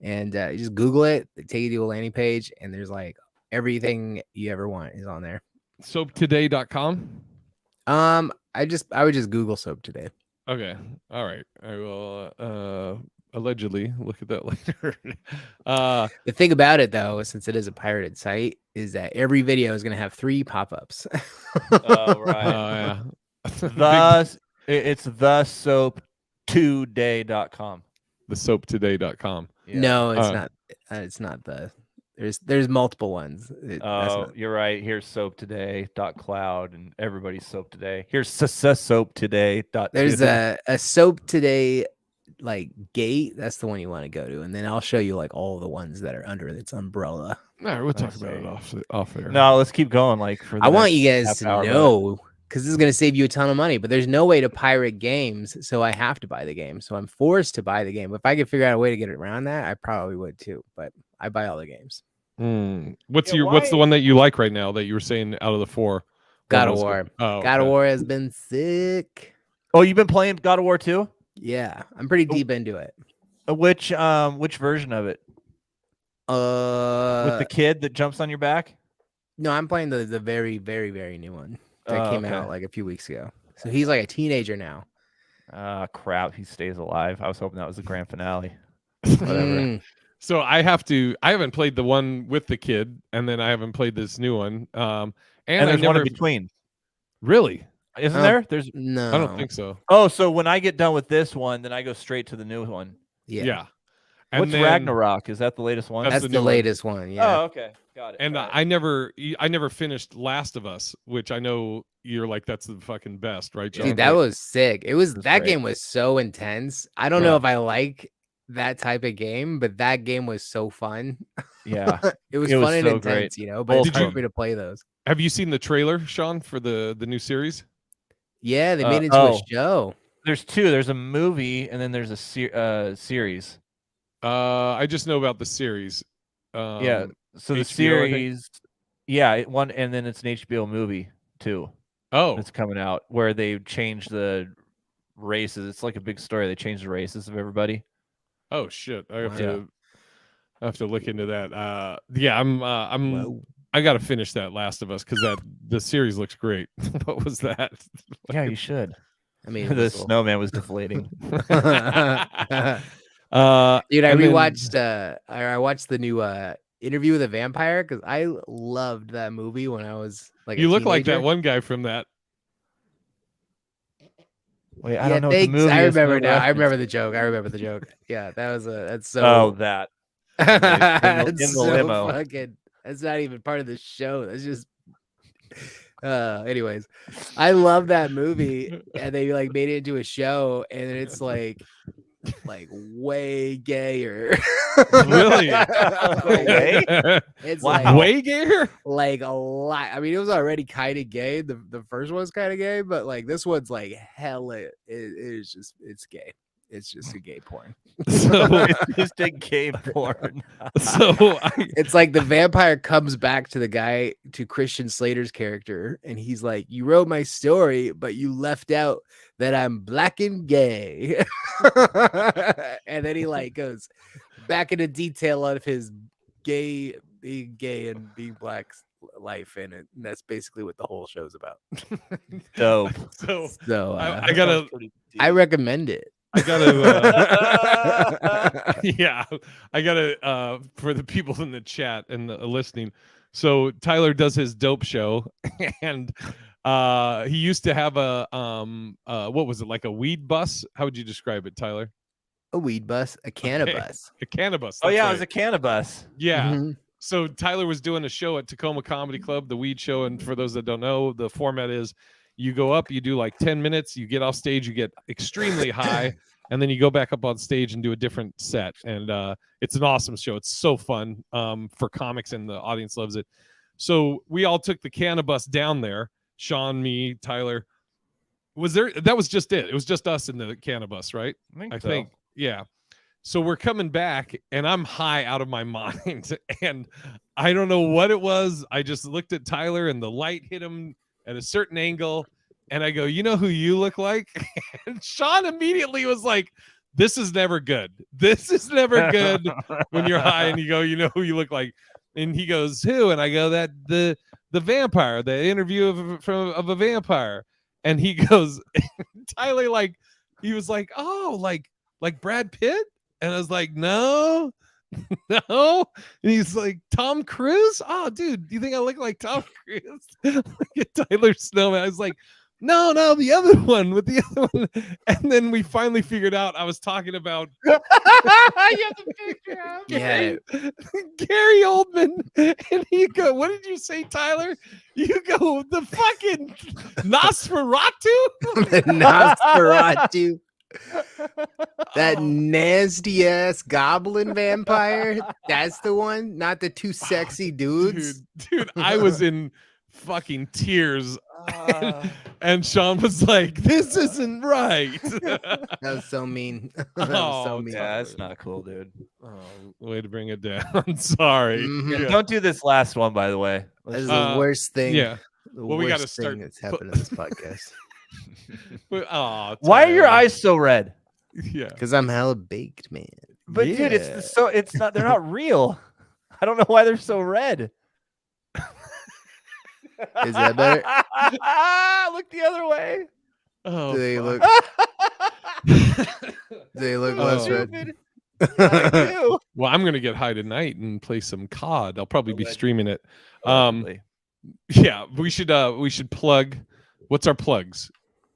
and you just Google it. They take you to a landing page, and there's like everything you ever want is on there. Soaptoday.com. I would just Google Soap Today. Okay. All right. I will allegedly look at that later. The thing about it though, since it is a pirated site, is that every video is going to have 3 pop-ups. Oh, right. Yeah. It's the soaptoday.com. The soaptoday.com. Yeah. No, it's not. It's not the. There's multiple ones. You're right. Here's soaptoday.cloud and everybody's soap today. Here's soaptoday. There's a Soap Today like gate. That's the one you want to go to, and then I'll show you like all the ones that are under its umbrella. All right, we'll talk about it off air. No, let's keep going. Like I want you guys to know, because this is going to save you a ton of money, but there's no way to pirate games, so I have to buy the game. So I'm forced to buy the game. If I could figure out a way to get around that, I probably would too. But I buy all the games. What's the one that you like right now that you were saying out of the 4? God of War. God of War has been sick. Oh, you've been playing God of War too? Yeah, I'm pretty deep into it. Which version of it? With the kid that jumps on your back? No, I'm playing the very, very, very new one that came out like a few weeks ago. So he's like a teenager now. Crap, he stays alive. I was hoping that was the grand finale. Whatever. So I haven't played the one with the kid, and then I haven't played this new one. And there's one in between. Really? Isn't there? There's no. I don't think so. Oh, so when I get done with this one, then I go straight to the new one. Yeah. And what's Ragnarok? Is that the latest one? That's the latest one. Yeah. Oh, okay. Got it. And I never finished Last of Us, which I know you're like, that's the fucking best, right, John? Dude, that was sick. That game was so intense. I don't know if I like that type of game, but that game was so fun. Yeah. it was fun and so intense, great. but it's hard for me to play those. Have you seen the trailer, Sean, for the new series? Yeah, they made it into a show. There's 2. There's a movie and then there's a series. I just know about the series. Yeah. So the HBO, series, one, and then it's an HBO movie too. Oh, That's coming out where they changed the races. It's like a big story. They changed the races of everybody. oh shit! I Wow. have to look into that. Yeah, I got to finish that Last of Us because the series looks great. What was that? Yeah, you should. I mean, The snowman was deflating. dude, I rewatched. I watched the new Interview with a Vampire because I loved that movie when I was like. You a look like that teenager. one guy from that. Wait, I don't know. Thanks. What the movie I is. remember now. I Reference. remember the joke. I remember the joke. Yeah, that's so. Oh, that. In That's the so limo. fucking. That's not even part of the show. That's just. Anyways, I love that movie, and they like made it into a show, and it's like way gayer. Really? Way? It's Wow. Way gayer? like a lot. I mean, it was already kind of gay. The first one's kind of gay, but like this one's like hella. It's gay. It's just a gay porn. So, It's just a gay porn. It's like the vampire comes back to Christian Slater's character, and he's like, "You wrote my story, but you left out that I'm black and gay." And then he like goes back into detail of his being gay and being black life in it. And that's basically what the whole show's about. Dope. So I recommend it. I gotta, yeah, I gotta, for the people in the chat and listening. So Tyler does his dope show, and he used to have a what was it, like a weed bus? How would you describe it, Tyler? A weed bus, a cannabis. A cannabis. Oh yeah, right. it was a cannabis. Yeah. Mhm. So Tyler was doing a show at Tacoma Comedy Club, the weed show, and for those that don't know, the format is you go up, you do like 10 minutes, you get off stage, you get extremely high, and then you go back up on stage and do a different set. And it's an awesome show. It's so fun for comics, and the audience loves it. So we all took the cannabis down there. Sean, me, Tyler. Was there? That was just it. It was just us in the cannabis, right? I think so. Yeah. So we're coming back, and I'm high out of my mind, and I don't know what it was. I just looked at Tyler, and the light hit him at a certain angle, and I go, "You know who you look like?" And Sean immediately was like, "This is never good. This is never good when you're high and you go, you know who you look like." And he goes, "Who?" And I go, "That the vampire, the interview of a vampire." And he goes, Tyler, like, he was like, "Oh, like Brad Pitt?" And I was like, "No, no." And he's like, "Tom Cruise?" "Oh, dude, do you think I look like Tom Cruise?" Look at Tyler Snowman. I was like, no, the other one, with the other one. And then we finally figured out I was talking about You have the picture up. Yeah. Gary Oldman. And he go, "What did you say, Tyler?" You go, "The fucking Nosferatu." The Nosferatu. That nasty ass goblin vampire. That's the one, not the two sexy dudes. Dude, I was in fucking tears. And Sean was like, "This isn't right." That was so mean. That was so Oh, mean. Yeah, that's not cool, dude. Oh, way to bring it down. Sorry. Mhm. Yeah. Don't do this last one, by the way. This is the worst thing. Yeah. The Well, we gotta worst start thing that's happened in this podcast. Oh, Why are your Tyler. eyes so red? Yeah. Because I'm hella baked, man. But dude, it's not. They're not real. I don't know why they're so red. Is that better? Look the other way. Oh, Do they fuck. look less Oh. red? I do. Well, I'm gonna get high tonight and play some COD. I'll probably be Allegedly. streaming it. Allegedly. Yeah, we should plug. What's our plugs?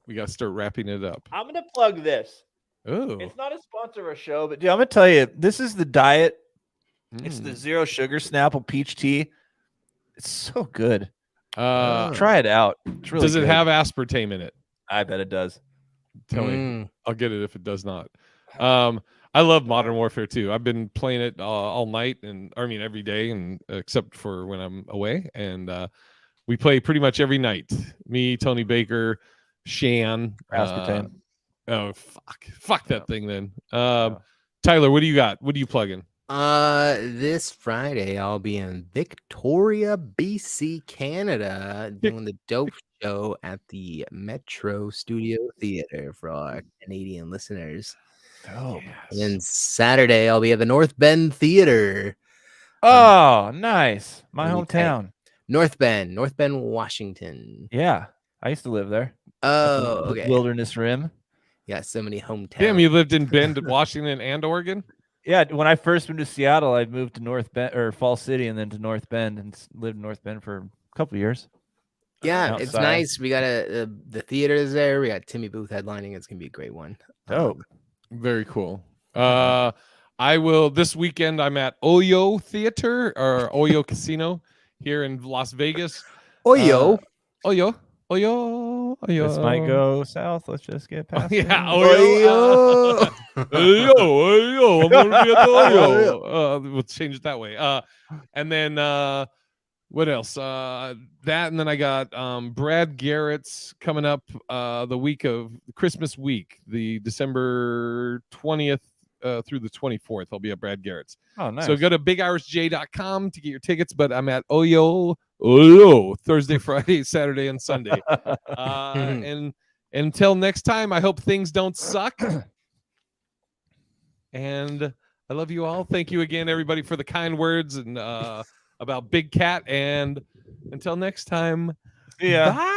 We gotta start wrapping it up. I'm gonna plug this. Oh, It's not a sponsor of our show, but dude, I'm gonna tell you, this is the diet. It's the zero sugar Snapple peach tea. It's so good. Try it out. It's really Does it good. have aspartame in it? I bet it does. Tell me. I'll get it if it does not. I love Modern Warfare too. I've been playing it all night, and I mean every day, and except for when I'm away. And we play pretty much every night. Me, Tony Baker, Shan. Aspartame. Oh fuck that thing then. Tyler, what do you got? What are you plugging? This Friday I'll be in Victoria, BC, Canada, doing the dope show at the Metro Studio Theater for our Canadian listeners. Oh, And then Saturday I'll be at the North Bend Theater. Oh, nice. My Really tight. hometown. North Bend, Washington. Yeah. I used to live there. Oh, okay. Wilderness Rim. Got so many hometowns. Damn, you lived in Bend, Washington, and Oregon? Yeah, when I first moved to Seattle, I moved to North Bend or Fall City and then to North Bend and lived in North Bend for a couple of years. Yeah, it's nice. We got the theater is there. We got Timmy Booth headlining. It's gonna be a great one. Dope. Very cool. I will this weekend. I'm at Oyo Theater or Oyo Casino here in Las Vegas. Oyo. Oyo. This might go south. Let's just get past it. Yeah, Oyo. Oyo. I'm gonna be at the Oyo. We'll change it that way. And then what else? That, and then I got Brad Garrett's coming up the week of Christmas week, the December 20th through the 24th. I'll be at Brad Garrett's. Oh, nice. So go to bigirisj.com to get your tickets, but I'm at Oyo Thursday, Friday, Saturday, and Sunday. And until next time, I hope things don't suck. And I love you all. Thank you again, everybody, for the kind words and about Big Cat. And until next time, Yeah. bye.